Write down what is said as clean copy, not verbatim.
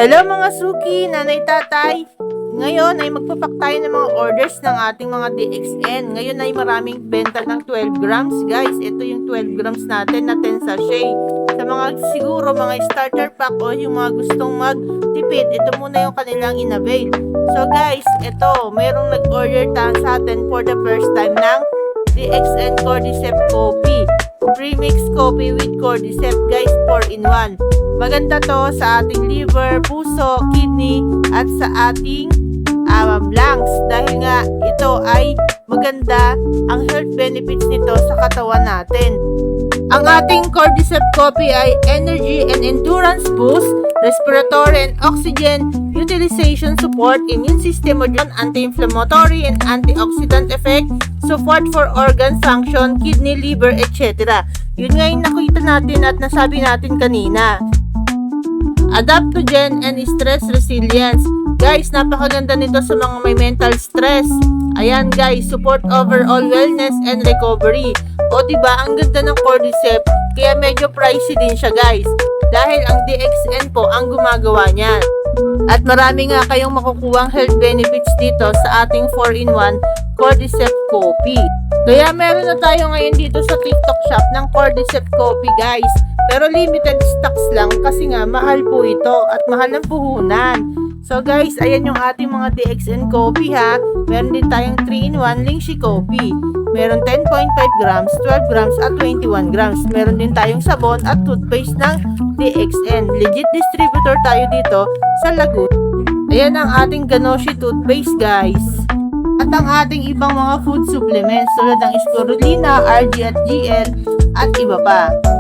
Hello mga suki, nanay tatay. Ngayon ay magpapak tayo ng mga orders ng ating mga DXN. Ngayon ay maraming benta ng 12 grams guys. Ito yung 12 grams natin na 10 sachet. Sa mga siguro mga starter pack o yung mga gustong magtipid, ito muna yung kanilang inavail. So guys, ito, merong nag-order sa atin for the first time ng DXN Cordyceps Coffee. Premix coffee with cordyceps guys, 4-in-1. Maganda to sa ating liver, puso, kidney at sa ating lungs dahil nga ito ay maganda ang health benefits nito sa katawan natin. Ang ating cordyceps coffee ay energy and endurance boost, respiratory and oxygen utilization support, immune system modulation, anti-inflammatory and antioxidant effect, support for organ function, kidney, liver, etc. Yun nga yung nakita natin at nasabi natin kanina. Adaptogen and stress resilience. Guys, napakaganda nito sa mga may mental stress. Ayan guys, support overall wellness and recovery. O diba, ang ganda ng cordyceps, kaya medyo pricey din siya guys. Dahil ang DXN po ang gumagawa niyan. At marami nga kayong makukuhang health benefits dito sa ating 4-in-1 cordyceps coffee. Kaya meron na tayo ngayon dito sa TikTok shop ng cordyceps coffee guys. Pero limited stocks lang kasi nga mahal po ito at mahal ng puhunan. So guys, ayan yung ating mga DXN coffee ha. Meron din tayong 3-in-1 Lingshi coffee. Meron 10.5 grams, 12 grams at 21 grams. Meron din tayong sabon at toothpaste ng DXN. Legit distributor tayo dito sa Laguna. Ayan ang ating Ganoshi toothpaste guys. At ang ating ibang mga food supplements tulad ng spirulina, RG at GL at iba pa.